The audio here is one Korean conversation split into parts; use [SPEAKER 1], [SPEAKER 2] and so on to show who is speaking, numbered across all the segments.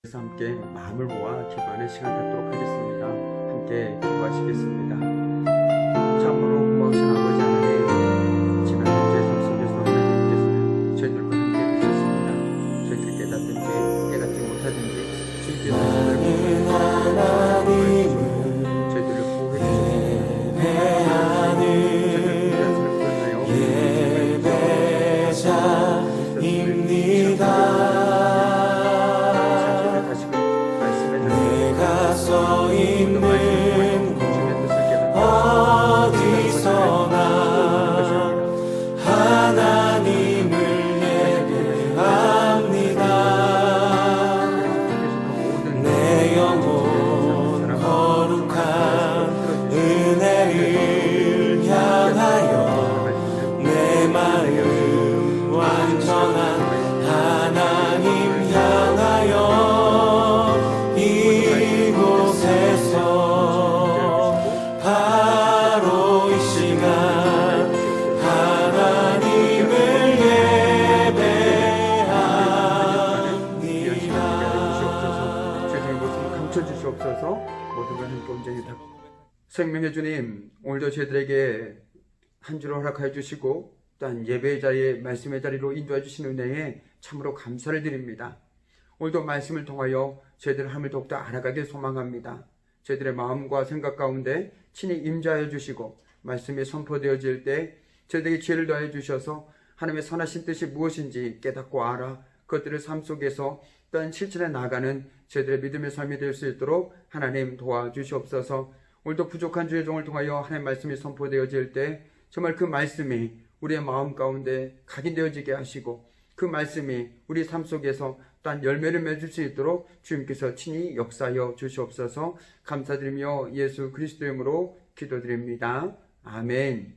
[SPEAKER 1] 그래서 함께 마음을 모아 기도하는 시간 갖도록 하겠습니다. 함께 기도하시겠습니다. 참으로 고마우신 아버지 하나님, 지난 현재 삶 속에서 하나님께서는 저희들과 함께 해주셨습니다. 저희들이 깨닫든지 깨닫지 못하든지 주님께서 저희들을 보호해 주시고 주시옵소서. 모든 걸 함께 온전히 다 생명의 주님, 오늘도 저희들에게 한 주를 허락하여 주시고 또한 예배의 자리에 말씀의 자리로 인도해 주신 은혜에 참으로 감사를 드립니다. 오늘도 말씀을 통하여 저희들 하나님을 더욱더 알아가길 소망합니다. 저희들의 마음과 생각 가운데 친히 임재하여 주시고 말씀이 선포되어질 때 저희들에게 지혜를 더해 주셔서 하나님의 선하신 뜻이 무엇인지 깨닫고 알아 그것들을 삶 속에서 또한 실천해 나가는 저희들의 믿음의 삶이 될 수 있도록 하나님 도와주시옵소서. 오늘도 부족한 주의 종을 통하여 하나님의 말씀이 선포되어질 때 정말 그 말씀이 우리의 마음 가운데 각인되어지게 하시고 그 말씀이 우리 삶 속에서 또한 열매를 맺을 수 있도록 주님께서 친히 역사하여 주시옵소서. 감사드리며 예수 그리스도의 이름으로 기도드립니다. 아멘.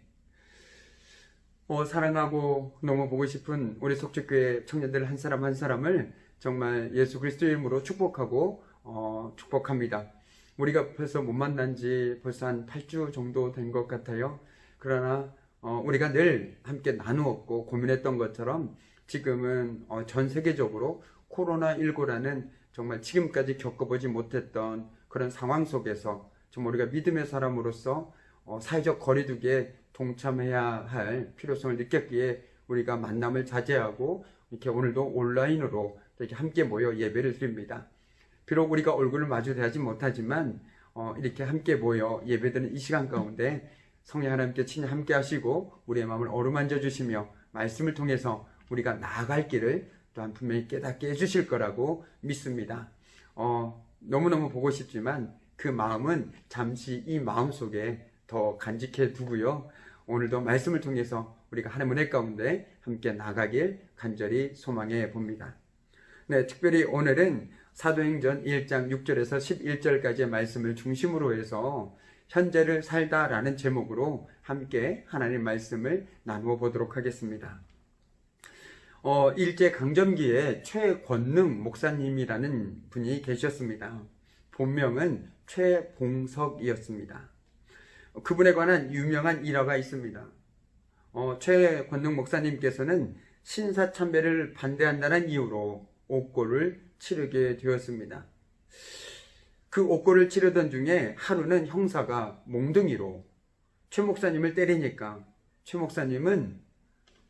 [SPEAKER 1] 사랑하고 너무 보고 싶은 우리 속죄교회 청년들 한 사람 한 사람을 정말 예수 그리스도의 이름으로 축복하고 축복합니다. 우리가 벌써 못 만난 지 벌써 한 8주 정도 된 것 같아요. 그러나 우리가 늘 함께 나누었고 고민했던 것처럼 지금은 전 세계적으로 코로나19라는 정말 지금까지 겪어보지 못했던 그런 상황 속에서 정말 우리가 믿음의 사람으로서 사회적 거리두기에 동참해야 할 필요성을 느꼈기에 우리가 만남을 자제하고 이렇게 오늘도 온라인으로 이렇게 함께 모여 예배를 드립니다. 비록 우리가 얼굴을 마주대하지 못하지만 이렇게 함께 모여 예배드리는 이 시간 가운데 성령 하나님께 친히 함께 하시고 우리의 마음을 어루만져 주시며 말씀을 통해서 우리가 나아갈 길을 또한 분명히 깨닫게 해주실 거라고 믿습니다. 너무너무 보고 싶지만 그 마음은 잠시 이 마음 속에 더 간직해 두고요. 오늘도 말씀을 통해서 우리가 하나님의 은혜 가운데 함께 나가길 간절히 소망해 봅니다. 네, 특별히 오늘은 사도행전 1장 6절에서 11절까지의 말씀을 중심으로 해서 현재를 살다라는 제목으로 함께 하나님 말씀을 나누어 보도록 하겠습니다. 일제강점기에 최권능 목사님이라는 분이 계셨습니다. 본명은 최봉석이었습니다. 그분에 관한 유명한 일화가 있습니다. 최권능 목사님께서는 신사참배를 반대한다는 이유로 옥고를 치르게 되었습니다. 그 옥고를 치르던 중에 하루는 형사가 몽둥이로 최 목사님을 때리니까 최 목사님은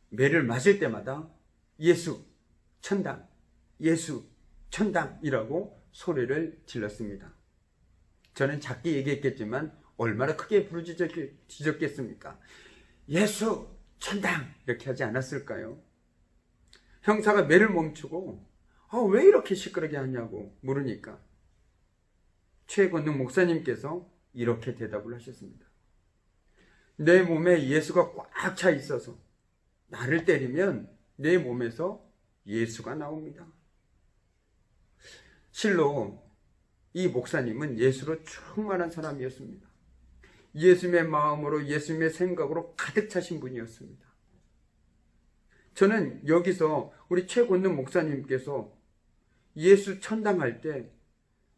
[SPEAKER 1] 매를 맞을 때마다 예수 천당, 예수 천당이라고 소리를 질렀습니다. 저는 작게 얘기했겠지만 얼마나 크게 부르짖었겠습니까? 예수 천당 이렇게 하지 않았을까요? 형사가 매를 멈추고 왜 이렇게 시끄럽게 하냐고 물으니까 최권능 목사님께서 이렇게 대답을 하셨습니다. 내 몸에 예수가 꽉 차 있어서 나를 때리면 내 몸에서 예수가 나옵니다. 실로 이 목사님은 예수로 충만한 사람이었습니다. 예수님의 마음으로 예수님의 생각으로 가득 차신 분이었습니다. 저는 여기서 우리 최권능 목사님께서 예수 천당할 때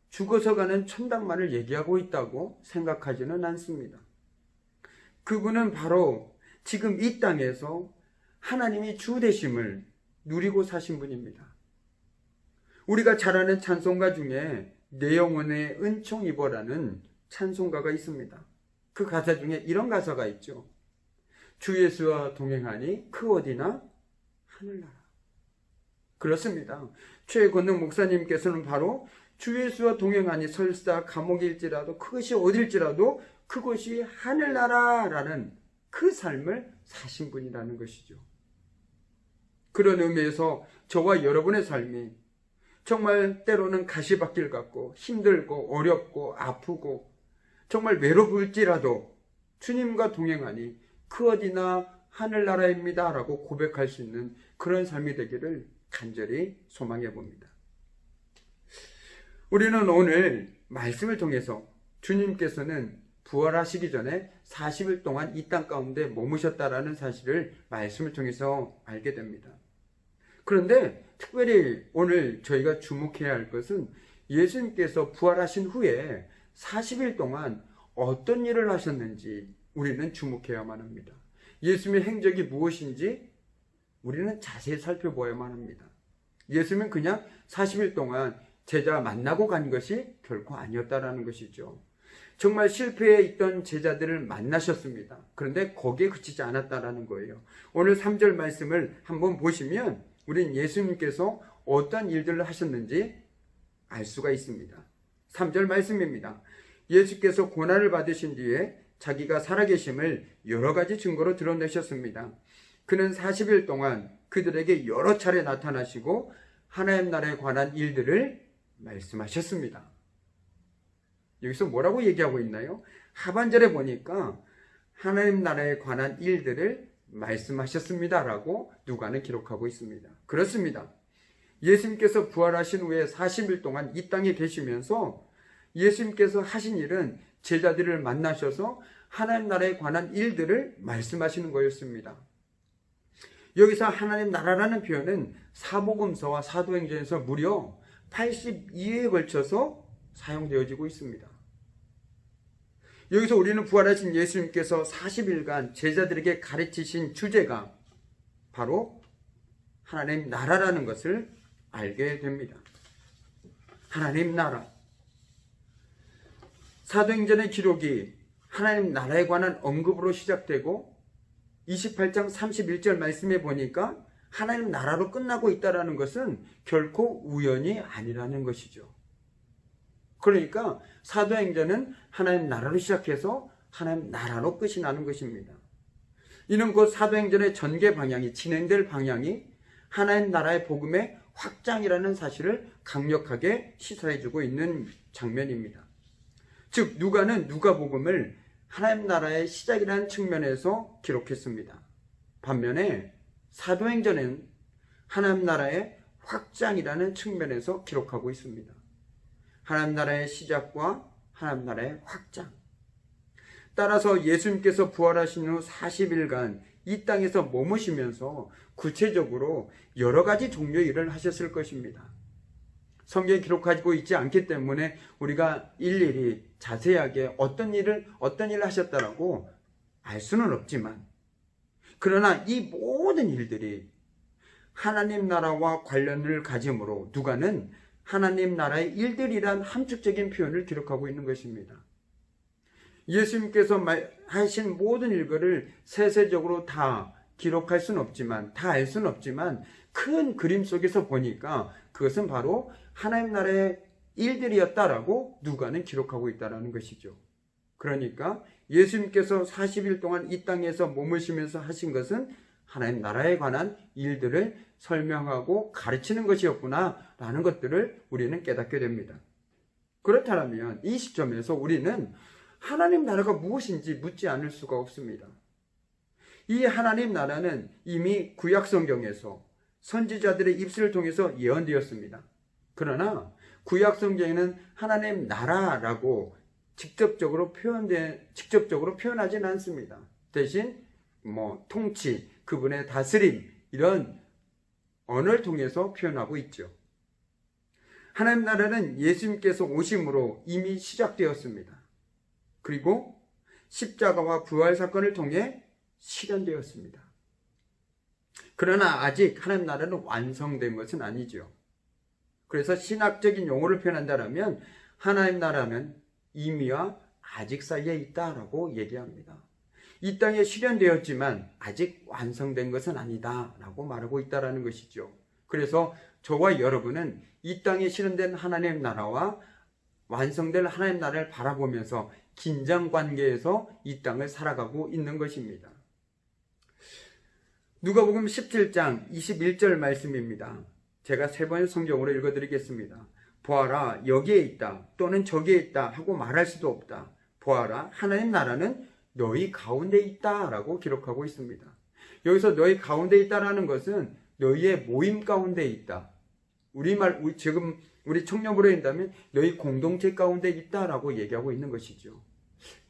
[SPEAKER 1] 죽어서 가는 천당만을 얘기하고 있다고 생각하지는 않습니다. 그분은 바로 지금 이 땅에서 하나님이 주 되심을 누리고 사신 분입니다. 우리가 잘 아는 찬송가 중에 내 영혼에 은총 입어라는 찬송가가 있습니다. 그 가사 중에 이런 가사가 있죠. 주 예수와 동행하니 그 어디나 하늘나라. 그렇습니다. 최건능 목사님께서는 바로 주 예수와 동행하니 설사 감옥일지라도 그것이 어딜지라도 그것이 하늘나라라는 그 삶을 사신 분이라는 것이죠. 그런 의미에서 저와 여러분의 삶이 정말 때로는 가시밭길 같고 힘들고 어렵고 아프고 정말 외로울지라도 주님과 동행하니 그 어디나 하늘나라입니다 라고 고백할 수 있는 그런 삶이 되기를 간절히 소망해 봅니다. 우리는 오늘 말씀을 통해서 주님께서는 부활하시기 전에 40일 동안 이 땅 가운데 머무셨다라는 사실을 말씀을 통해서 알게 됩니다. 그런데 특별히 오늘 저희가 주목해야 할 것은 예수님께서 부활하신 후에 40일 동안 어떤 일을 하셨는지 우리는 주목해야만 합니다. 예수님의 행적이 무엇인지 우리는 자세히 살펴보아야만 합니다. 예수님은 그냥 40일 동안 제자 만나고 간 것이 결코 아니었다라는 것이죠. 정말 실패해 있던 제자들을 만나셨습니다. 그런데 거기에 그치지 않았다라는 거예요. 오늘 3절 말씀을 한번 보시면 우린 예수님께서 어떤 일들을 하셨는지 알 수가 있습니다. 3절 말씀입니다. 예수께서 고난을 받으신 뒤에 자기가 살아계심을 여러 가지 증거로 드러내셨습니다. 그는 40일 동안 그들에게 여러 차례 나타나시고 하나님 나라에 관한 일들을 말씀하셨습니다. 여기서 뭐라고 얘기하고 있나요? 하반절에 보니까 하나님 나라에 관한 일들을 말씀하셨습니다라고 누가는 기록하고 있습니다. 그렇습니다. 예수님께서 부활하신 후에 40일 동안 이 땅에 계시면서 예수님께서 하신 일은 제자들을 만나셔서 하나님 나라에 관한 일들을 말씀하시는 거였습니다. 여기서 하나님 나라라는 표현은 사복음서와 사도행전에서 무려 82회에 걸쳐서 사용되어지고 있습니다. 여기서 우리는 부활하신 예수님께서 40일간 제자들에게 가르치신 주제가 바로 하나님 나라라는 것을 알게 됩니다. 하나님 나라. 사도행전의 기록이 하나님 나라에 관한 언급으로 시작되고 28장 31절 말씀에 보니까 하나님 나라로 끝나고 있다는 것은 결코 우연이 아니라는 것이죠. 그러니까 사도행전은 하나님 나라로 시작해서 하나님 나라로 끝이 나는 것입니다. 이는 곧 사도행전의 전개 방향이 진행될 방향이 하나님 나라의 복음의 확장이라는 사실을 강력하게 시사해주고 있는 장면입니다. 즉 누가는 누가복음을 하나님 나라의 시작이라는 측면에서 기록했습니다. 반면에 사도행전은 하나님 나라의 확장이라는 측면에서 기록하고 있습니다. 하나님 나라의 시작과 하나님 나라의 확장. 따라서 예수님께서 부활하신 후 40일간 이 땅에서 머무시면서 구체적으로 여러 가지 종류의 일을 하셨을 것입니다. 성경에 기록하고 있지 않기 때문에 우리가 일일이 자세하게 어떤 일을 하셨다라고 알 수는 없지만, 그러나 이 모든 일들이 하나님 나라와 관련을 가지므로 누가는 하나님 나라의 일들이란 함축적인 표현을 기록하고 있는 것입니다. 예수님께서 하신 모든 일들을 세세적으로 다 기록할 수는 없지만, 다 알 수는 없지만 큰 그림 속에서 보니까 그것은 바로 하나님 나라의 일들이었다라고 누가는 기록하고 있다는 것이죠. 그러니까 예수님께서 40일 동안 이 땅에서 머무시면서 하신 것은 하나님 나라에 관한 일들을 설명하고 가르치는 것이었구나 라는 것들을 우리는 깨닫게 됩니다. 그렇다면 이 시점에서 우리는 하나님 나라가 무엇인지 묻지 않을 수가 없습니다. 이 하나님 나라는 이미 구약 성경에서 선지자들의 입술을 통해서 예언되었습니다. 그러나 구약 성경에는 하나님 나라라고 직접적으로 표현하지는 않습니다. 대신 통치, 그분의 다스림 이런 언어를 통해서 표현하고 있죠. 하나님 나라는 예수님께서 오심으로 이미 시작되었습니다. 그리고 십자가와 부활 사건을 통해 실현되었습니다. 그러나 아직 하나님 나라는 완성된 것은 아니죠. 그래서 신학적인 용어를 표현한다면 하나님 나라는 이미와 아직 사이에 있다라고 얘기합니다. 이 땅에 실현되었지만 아직 완성된 것은 아니다라고 말하고 있다라는 것이죠. 그래서 저와 여러분은 이 땅에 실현된 하나님 나라와 완성될 하나님 나라를 바라보면서 긴장 관계에서 이 땅을 살아가고 있는 것입니다. 누가복음 17장 21절 말씀입니다. 제가 세 번 성경으로 읽어드리겠습니다. 보아라, 여기에 있다 또는 저기에 있다 하고 말할 수도 없다. 보아라, 하나님 나라는 너희 가운데 있다 라고 기록하고 있습니다. 여기서 너희 가운데 있다라는 것은 너희의 모임 가운데 있다. 지금 우리 청년부로 한다면 너희 공동체 가운데 있다라고 얘기하고 있는 것이죠.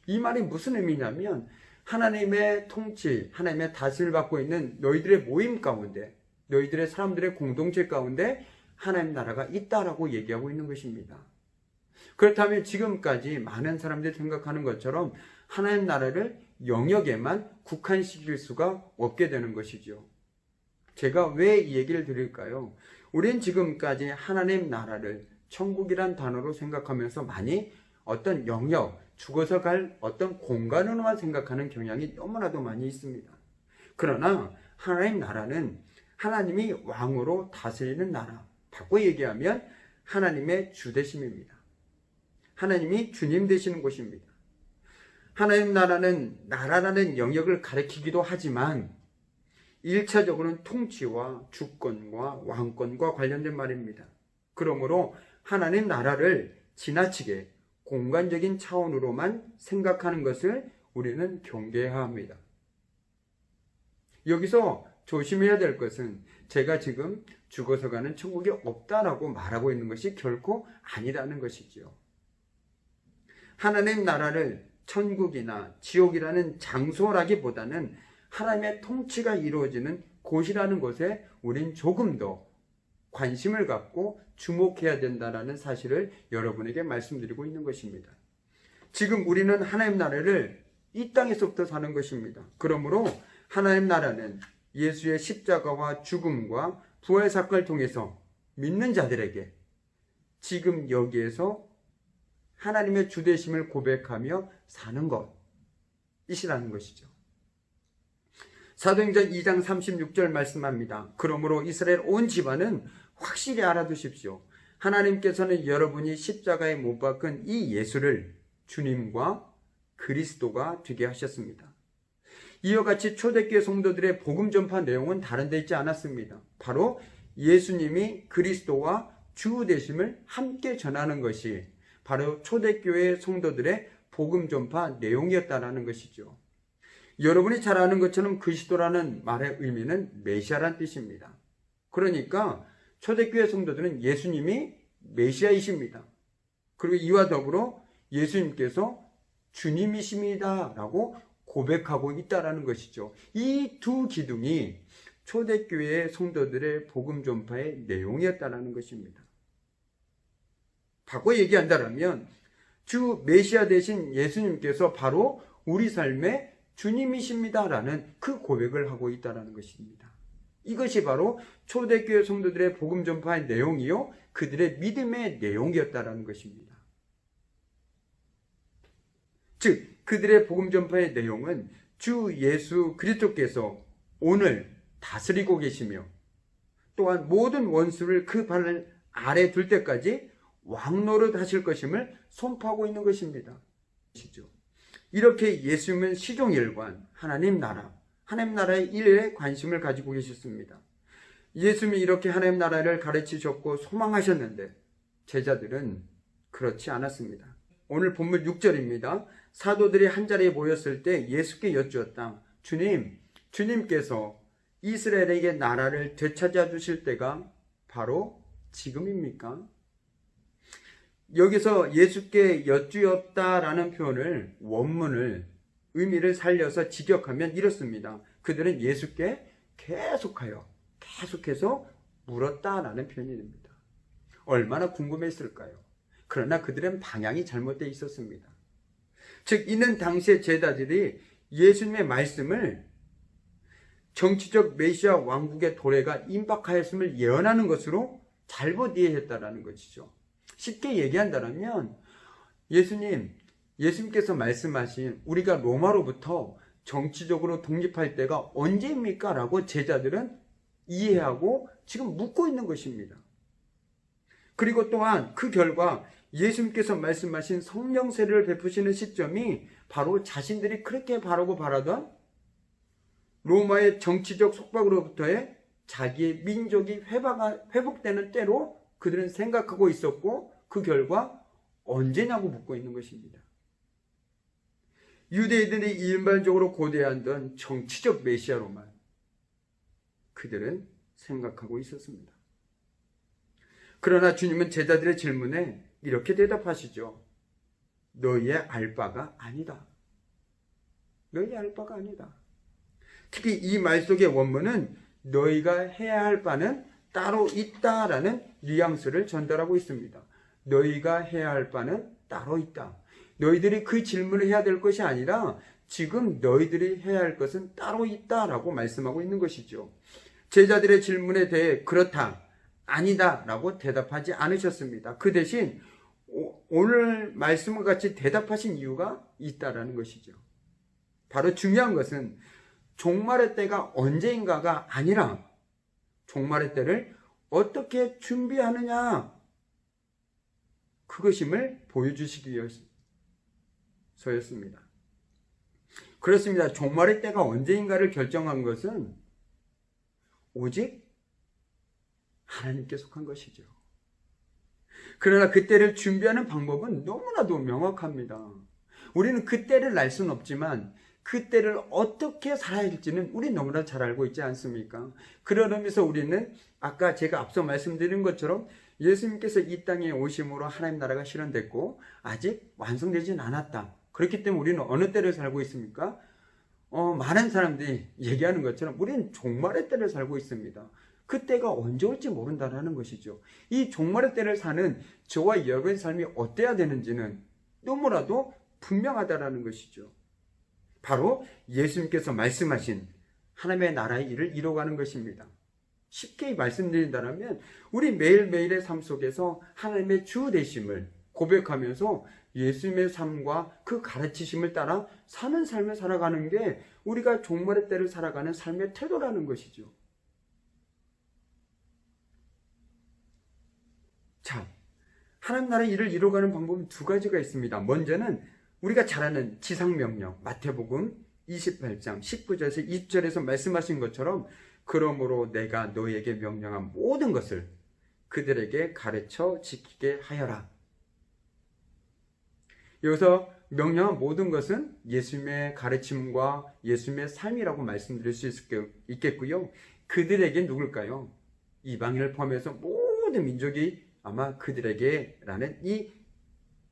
[SPEAKER 1] 이 말이 무슨 의미냐면 하나님의 통치, 하나님의 다스림을 받고 있는 너희들의 모임 가운데, 너희들의 사람들의 공동체 가운데 하나님 나라가 있다라고 얘기하고 있는 것입니다. 그렇다면 지금까지 많은 사람들이 생각하는 것처럼 하나님 나라를 영역에만 국한시킬 수가 없게 되는 것이죠. 제가 왜 이 얘기를 드릴까요? 우린 지금까지 하나님 나라를 천국이란 단어로 생각하면서 많이 어떤 영역, 죽어서 갈 어떤 공간으로만 생각하는 경향이 너무나도 많이 있습니다. 그러나 하나님 나라는 하나님이 왕으로 다스리는 나라, 바꿔 얘기하면 하나님의 주되심입니다. 하나님이 주님 되시는 곳입니다. 하나님 나라는 나라라는 영역을 가리키기도 하지만 1차적으로는 통치와 주권과 왕권과 관련된 말입니다. 그러므로 하나님 나라를 지나치게 공간적인 차원으로만 생각하는 것을 우리는 경계해야 합니다. 여기서 조심해야 될 것은 제가 지금 죽어서 가는 천국이 없다라고 말하고 있는 것이 결코 아니라는 것이죠. 하나님 나라를 천국이나 지옥이라는 장소라기보다는 하나님의 통치가 이루어지는 곳이라는 것에 우린 조금 더 관심을 갖고 주목해야 된다는 사실을 여러분에게 말씀드리고 있는 것입니다. 지금 우리는 하나님 나라를 이 땅에서부터 사는 것입니다. 그러므로 하나님 나라는 예수의 십자가와 죽음과 부활 사건을 통해서 믿는 자들에게 지금 여기에서 하나님의 주되심을 고백하며 사는 것이라는 것이죠. 사도행전 2장 36절 말씀합니다. 그러므로 이스라엘 온 집안은 확실히 알아두십시오. 하나님께서는 여러분이 십자가에 못 박은 이 예수를 주님과 그리스도가 되게 하셨습니다. 이와 같이 초대교회 성도들의 복음 전파 내용은 다른 데 있지 않았습니다. 바로 예수님이 그리스도와 주 되심을 함께 전하는 것이 바로 초대교회 성도들의 복음 전파 내용이었다는 것이죠. 여러분이 잘 아는 것처럼 그리스도라는 말의 의미는 메시아란 뜻입니다. 그러니까 초대교회 성도들은 예수님이 메시아이십니다. 그리고 이와 더불어 예수님께서 주님이십니다 라고 고백하고 있다는 것이죠. 이 두 기둥이 초대교회 성도들의 복음 전파의 내용이었다는 것입니다. 바꿔 얘기한다면 주 메시아 되신 예수님께서 바로 우리 삶의 주님이십니다라는 그 고백을 하고 있다는 것입니다. 이것이 바로 초대교회 성도들의 복음 전파의 내용이요 그들의 믿음의 내용이었다는 것입니다. 즉 그들의 복음 전파의 내용은 주 예수 그리스도께서 오늘 다스리고 계시며 또한 모든 원수를 그 발 아래 둘 때까지 왕노릇 하실 것임을 선포하고 있는 것입니다. 이렇게 예수님은 시종일관 하나님 나라의 일에 관심을 가지고 계셨습니다. 예수님이 이렇게 하나님 나라를 가르치셨고 소망하셨는데 제자들은 그렇지 않았습니다. 오늘 본문 6절입니다. 사도들이 한자리에 모였을 때 예수께 여쭈었다. 주님께서 이스라엘에게 나라를 되찾아 주실 때가 바로 지금입니까? 여기서 예수께 여쭈었다라는 표현을 원문을 의미를 살려서 직역하면 이렇습니다. 그들은 예수께 계속해서 물었다라는 표현이 됩니다. 얼마나 궁금했을까요? 그러나 그들은 방향이 잘못되어 있었습니다. 즉 이는 당시의 제자들이 예수님의 말씀을 정치적 메시아 왕국의 도래가 임박하였음을 예언하는 것으로 잘못 이해했다라는 것이죠. 쉽게 얘기한다면 예수님께서 말씀하신 우리가 로마로부터 정치적으로 독립할 때가 언제입니까? 라고 제자들은 이해하고 지금 묻고 있는 것입니다. 그리고 또한 그 결과 예수님께서 말씀하신 성령 세례를 베푸시는 시점이 바로 자신들이 그렇게 바라고 바라던 로마의 정치적 속박으로부터의 자기의 민족이 회복되는 때로 그들은 생각하고 있었고, 그 결과 언제냐고 묻고 있는 것입니다. 유대인들이 일반적으로 고대하던 정치적 메시아로만 그들은 생각하고 있었습니다. 그러나 주님은 제자들의 질문에 이렇게 대답하시죠. 너희의 알 바가 아니다. 너희의 알 바가 아니다. 특히 이 말 속의 원문은 너희가 해야 할 바는 따로 있다라는 뉘앙스를 전달하고 있습니다. 너희가 해야 할 바는 따로 있다. 너희들이 그 질문을 해야 될 것이 아니라 지금 너희들이 해야 할 것은 따로 있다라고 말씀하고 있는 것이죠. 제자들의 질문에 대해 그렇다, 아니다 라고 대답하지 않으셨습니다. 그 대신 오늘 말씀과 같이 대답하신 이유가 있다라는 것이죠. 바로 중요한 것은 종말의 때가 언제인가가 아니라 종말의 때를 어떻게 준비하느냐, 그것임을 보여주시기 위해서였습니다. 그렇습니다. 종말의 때가 언제인가를 결정한 것은 오직 하나님께 속한 것이죠. 그러나 그때를 준비하는 방법은 너무나도 명확합니다. 우리는 그때를 알 수는 없지만 그때를 어떻게 살아야 할지는 우리 너무나 잘 알고 있지 않습니까? 그런 의미에서 우리는 아까 제가 앞서 말씀드린 것처럼 예수님께서 이 땅에 오심으로 하나님 나라가 실현됐고 아직 완성되진 않았다. 그렇기 때문에 우리는 어느 때를 살고 있습니까? 많은 사람들이 얘기하는 것처럼 우리는 종말의 때를 살고 있습니다. 그때가 언제 올지 모른다는 것이죠. 이 종말의 때를 사는 저와 여러분의 삶이 어때야 되는지는 너무나도 분명하다는 것이죠. 바로 예수님께서 말씀하신 하나님의 나라의 일을 이뤄가는 것입니다. 쉽게 말씀드린다면 우리 매일매일의 삶 속에서 하나님의 주 되심을 고백하면서 예수님의 삶과 그 가르치심을 따라 사는 삶을 살아가는 게 우리가 종말의 때를 살아가는 삶의 태도라는 것이죠. 자, 하나님 나라의 일을 이뤄가는 방법은 두 가지가 있습니다. 먼저는 우리가 잘 아는 지상명령, 마태복음 28장 19절에서 20절에서 말씀하신 것처럼 그러므로 내가 너희에게 명령한 모든 것을 그들에게 가르쳐 지키게 하여라. 여기서 명령한 모든 것은 예수님의 가르침과 예수님의 삶이라고 말씀드릴 수 있겠고요. 그들에게 누굴까요? 이방인을 포함해서 모든 민족이 아마 그들에게라는 이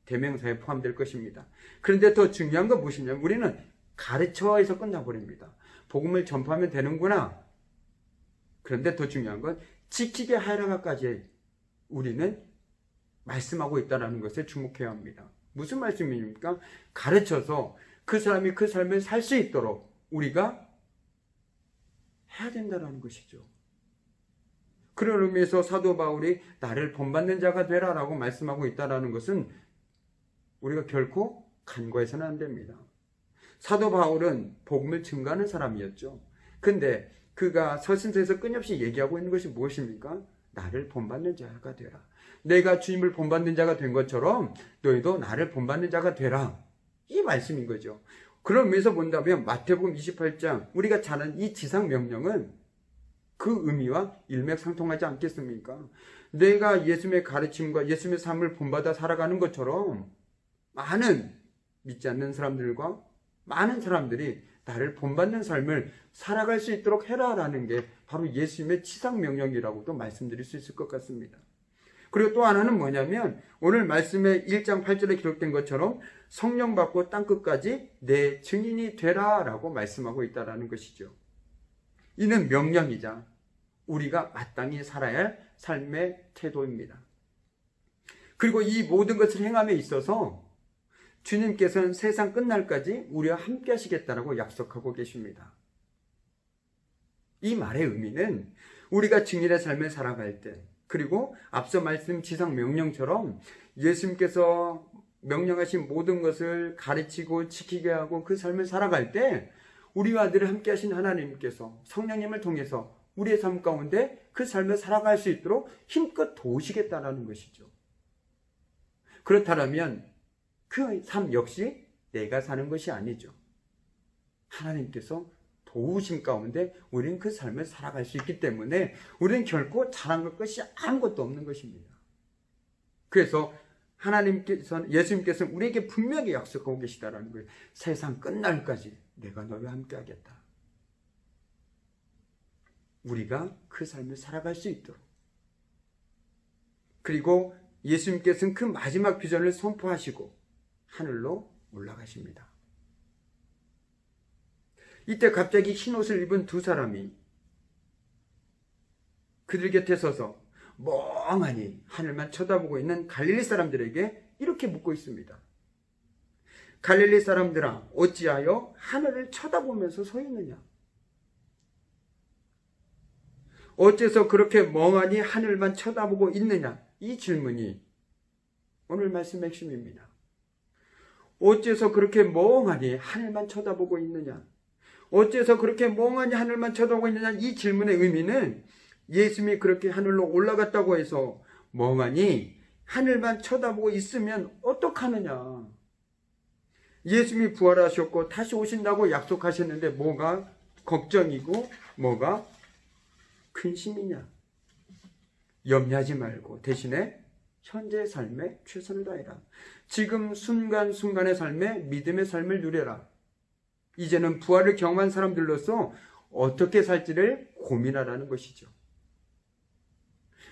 [SPEAKER 1] 대명사에 포함될 것입니다. 그런데 더 중요한 건 무엇이냐면 우리는 가르쳐에서 끝나버립니다. 복음을 전파하면 되는구나. 그런데 더 중요한 건 지키게 하여라까지 우리는 말씀하고 있다는 것에 주목해야 합니다. 무슨 말씀입니까? 가르쳐서 그 사람이 그 삶을 살 수 있도록 우리가 해야 된다는 것이죠. 그런 의미에서 사도 바울이 나를 본받는 자가 되라 라고 말씀하고 있다는 것은 우리가 결코 간과해서는 안 됩니다. 사도 바울은 복음을 증거하는 사람이었죠. 근데 그가 서신서에서 끊임없이 얘기하고 있는 것이 무엇입니까? 나를 본받는 자가 되라. 내가 주님을 본받는 자가 된 것처럼 너희도 나를 본받는 자가 되라. 이 말씀인 거죠. 그런 의미에서 본다면 마태복음 28장 우리가 잘 아는 이 지상 명령은 그 의미와 일맥상통하지 않겠습니까? 내가 예수님의 가르침과 예수님의 삶을 본받아 살아가는 것처럼 많은 믿지 않는 사람들과 많은 사람들이 나를 본받는 삶을 살아갈 수 있도록 해라라는 게 바로 예수님의 치상명령이라고도 말씀드릴 수 있을 것 같습니다. 그리고 또 하나는 뭐냐면 오늘 말씀의 1장 8절에 기록된 것처럼 성령 받고 땅끝까지 내 증인이 되라라고 말씀하고 있다는 것이죠. 이는 명령이자 우리가 마땅히 살아야 할 삶의 태도입니다. 그리고 이 모든 것을 행함에 있어서 주님께서는 세상 끝날까지 우리와 함께 하시겠다라고 약속하고 계십니다. 이 말의 의미는 우리가 증인의 삶을 살아갈 때 그리고 앞서 말씀 지상 명령처럼 예수님께서 명령하신 모든 것을 가르치고 지키게 하고 그 삶을 살아갈 때 우리와 늘 함께 하신 하나님께서 성령님을 통해서 우리의 삶 가운데 그 삶을 살아갈 수 있도록 힘껏 도우시겠다라는 것이죠. 그렇다면 그 삶 역시 내가 사는 것이 아니죠. 하나님께서 도우심 가운데 우리는 그 삶을 살아갈 수 있기 때문에 우리는 결코 잘한 것이 아무것도 없는 것입니다. 그래서 예수님께서는 우리에게 분명히 약속하고 계시다라는 거예요. 세상 끝날까지 내가 너와 함께 하겠다. 우리가 그 삶을 살아갈 수 있도록. 그리고 예수님께서는 그 마지막 비전을 선포하시고 하늘로 올라가십니다. 이때 갑자기 흰옷을 입은 두 사람이 그들 곁에 서서 멍하니 하늘만 쳐다보고 있는 갈릴리 사람들에게 이렇게 묻고 있습니다. 갈릴리 사람들아, 어찌하여 하늘을 쳐다보면서 서 있느냐? 어째서 그렇게 멍하니 하늘만 쳐다보고 있느냐? 이 질문이 오늘 말씀의 핵심입니다. 어째서 그렇게 멍하니 하늘만 쳐다보고 있느냐? 어째서 그렇게 멍하니 하늘만 쳐다보고 있느냐? 이 질문의 의미는 예수님이 그렇게 하늘로 올라갔다고 해서 멍하니 하늘만 쳐다보고 있으면 어떡하느냐? 예수님이 부활하셨고 다시 오신다고 약속하셨는데 뭐가 걱정이고 뭐가 근심이냐? 염려하지 말고 대신에 현재의 삶에 최선을 다해라. 지금 순간순간의 삶에 믿음의 삶을 누려라. 이제는 부활을 경험한 사람들로서 어떻게 살지를 고민하라는 것이죠.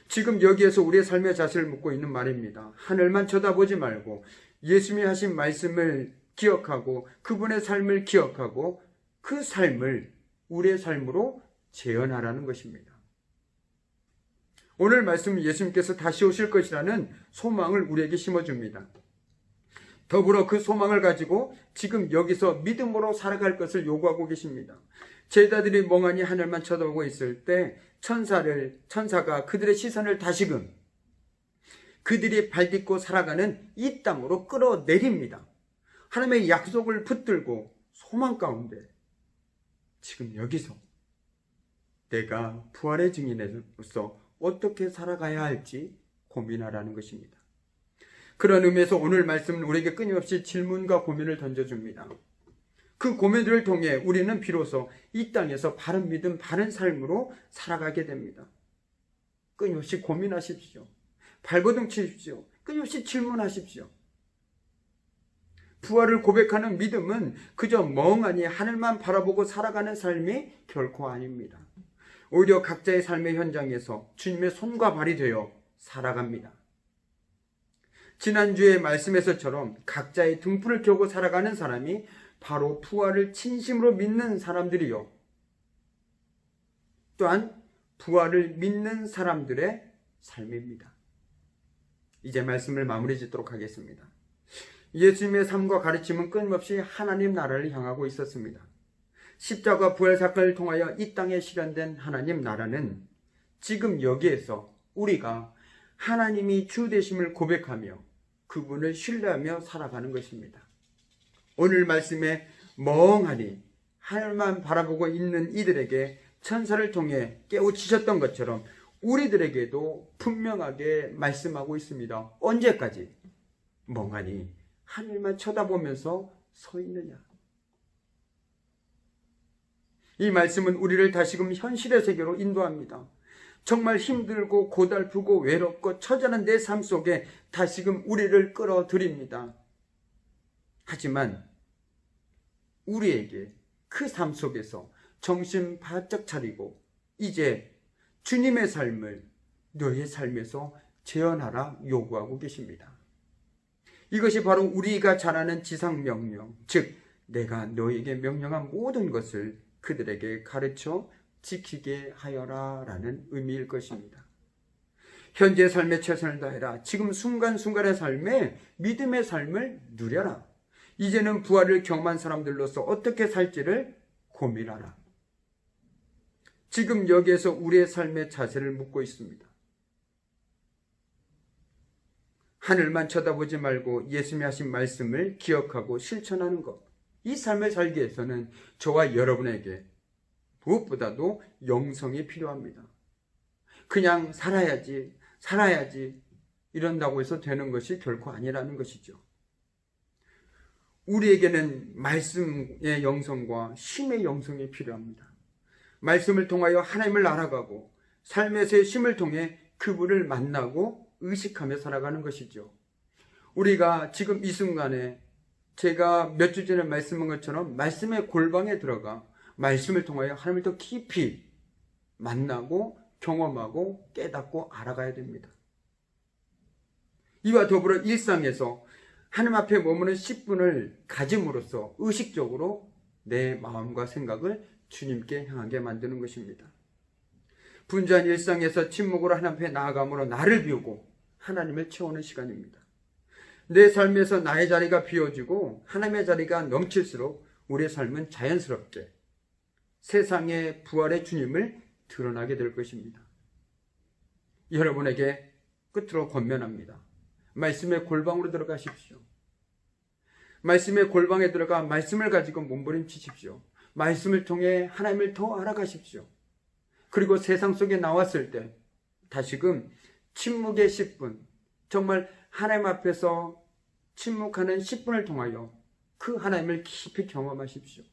[SPEAKER 1] 지금 여기에서 우리의 삶의 자세를 묻고 있는 말입니다. 하늘만 쳐다보지 말고 예수님이 하신 말씀을 기억하고 그분의 삶을 기억하고 그 삶을 우리의 삶으로 재현하라는 것입니다. 오늘 말씀은 예수님께서 다시 오실 것이라는 소망을 우리에게 심어줍니다. 더불어 그 소망을 가지고 지금 여기서 믿음으로 살아갈 것을 요구하고 계십니다. 제자들이 멍하니 하늘만 쳐다보고 있을 때 천사가 그들의 시선을 다시금 그들이 발딛고 살아가는 이 땅으로 끌어내립니다. 하나님의 약속을 붙들고 소망 가운데 지금 여기서 내가 부활의 증인으로서 어떻게 살아가야 할지 고민하라는 것입니다. 그런 의미에서 오늘 말씀은 우리에게 끊임없이 질문과 고민을 던져줍니다. 그 고민들을 통해 우리는 비로소 이 땅에서 바른 믿음, 바른 삶으로 살아가게 됩니다. 끊임없이 고민하십시오. 발버둥 치십시오. 끊임없이 질문하십시오. 부활을 고백하는 믿음은 그저 멍하니 하늘만 바라보고 살아가는 삶이 결코 아닙니다. 오히려 각자의 삶의 현장에서 주님의 손과 발이 되어 살아갑니다. 지난주의 말씀에서처럼 각자의 등불을 켜고 살아가는 사람이 바로 부활을 진심으로 믿는 사람들이요. 또한 부활을 믿는 사람들의 삶입니다. 이제 말씀을 마무리 짓도록 하겠습니다. 예수님의 삶과 가르침은 끊임없이 하나님 나라를 향하고 있었습니다. 십자가 부활 사건을 통하여 이 땅에 실현된 하나님 나라는 지금 여기에서 우리가 하나님이 주 되심을 고백하며 그분을 신뢰하며 살아가는 것입니다. 오늘 말씀에 멍하니 하늘만 바라보고 있는 이들에게 천사를 통해 깨우치셨던 것처럼 우리들에게도 분명하게 말씀하고 있습니다. 언제까지 멍하니 하늘만 쳐다보면서 서 있느냐? 이 말씀은 우리를 다시금 현실의 세계로 인도합니다. 정말 힘들고 고달프고 외롭고 처절한 내 삶 속에 다시금 우리를 끌어들입니다. 하지만 우리에게 그 삶 속에서 정신 바짝 차리고 이제 주님의 삶을 너의 삶에서 재현하라 요구하고 계십니다. 이것이 바로 우리가 잘 아는 지상명령, 즉 내가 너에게 명령한 모든 것을 그들에게 가르쳐 지키게 하여라 라는 의미일 것입니다. 현재 삶에 최선을 다해라. 지금 순간순간의 삶에 믿음의 삶을 누려라. 이제는 부활을 경험한 사람들로서 어떻게 살지를 고민하라. 지금 여기에서 우리의 삶의 자세를 묻고 있습니다. 하늘만 쳐다보지 말고 예수님이 하신 말씀을 기억하고 실천하는 것. 이 삶을 살기 위해서는 저와 여러분에게 무엇보다도 영성이 필요합니다. 그냥 살아야지 이런다고 해서 되는 것이 결코 아니라는 것이죠. 우리에게는 말씀의 영성과 쉼의 영성이 필요합니다. 말씀을 통하여 하나님을 알아가고 삶에서의 쉼을 통해 그분을 만나고 의식하며 살아가는 것이죠. 우리가 지금 이 순간에 제가 몇 주 전에 말씀한 것처럼 말씀의 골방에 들어가 말씀을 통하여 하나님을 더 깊이 만나고 경험하고 깨닫고 알아가야 됩니다. 이와 더불어 일상에서 하나님 앞에 머무는 10분을 가짐으로써 의식적으로 내 마음과 생각을 주님께 향하게 만드는 것입니다. 분주한 일상에서 침묵으로 하나님 앞에 나아감으로 나를 비우고 하나님을 채우는 시간입니다. 내 삶에서 나의 자리가 비워지고 하나님의 자리가 넘칠수록 우리의 삶은 자연스럽게 세상의 부활의 주님을 드러나게 될 것입니다. 여러분에게 끝으로 권면합니다. 말씀의 골방으로 들어가십시오. 말씀의 골방에 들어가 말씀을 가지고 몸부림치십시오. 말씀을 통해 하나님을 더 알아가십시오. 그리고 세상 속에 나왔을 때 다시금 침묵의 10분, 정말 하나님 앞에서 침묵하는 10분을 통하여 그 하나님을 깊이 경험하십시오.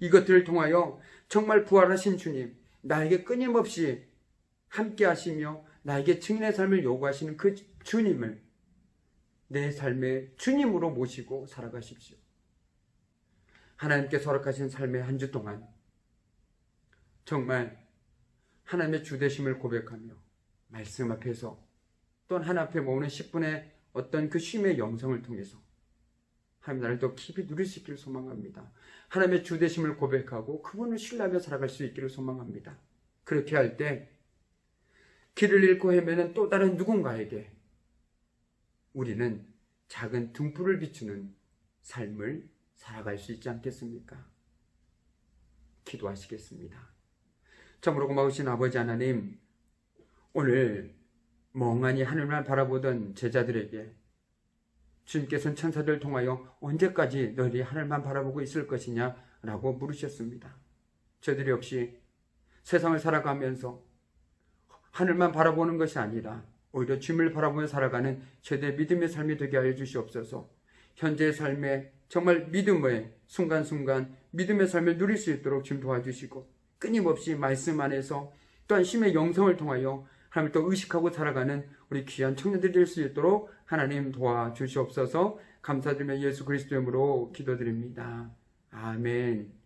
[SPEAKER 1] 이것들을 통하여 정말 부활하신 주님, 나에게 끊임없이 함께 하시며 나에게 증인의 삶을 요구하시는 그 주님을 내 삶의 주님으로 모시고 살아가십시오. 하나님께서 허락하신 삶의 한 주 동안 정말 하나님의 주되심을 고백하며 말씀 앞에서 또는 하나님 앞에 모으는 10분의 어떤 그 쉼의 영성을 통해서 하나님 나를 더 깊이 누릴 수 있기를 소망합니다. 하나님의 주되심을 고백하고 그분을 신뢰하며 살아갈 수 있기를 소망합니다. 그렇게 할 때 길을 잃고 헤매는 또 다른 누군가에게 우리는 작은 등불을 비추는 삶을 살아갈 수 있지 않겠습니까? 기도하시겠습니다. 참으로 고마우신 아버지 하나님, 오늘 멍하니 하늘만 바라보던 제자들에게 주님께서는 천사들을 통하여 언제까지 너희들이 하늘만 바라보고 있을 것이냐라고 물으셨습니다. 저희들이 역시 세상을 살아가면서 하늘만 바라보는 것이 아니라 오히려 주님을 바라보며 살아가는 저희들의 믿음의 삶이 되게 하여 주시옵소서. 현재의 삶에 정말 믿음의 순간순간 믿음의 삶을 누릴 수 있도록 주님 도와주시고 끊임없이 말씀 안에서 또한 쉼의 영성을 통하여 하나님을 또 의식하고 살아가는 우리 귀한 청년들이 될 수 있도록 하나님 도와주시옵소서. 감사드리며 예수 그리스도 이름으로 기도드립니다. 아멘.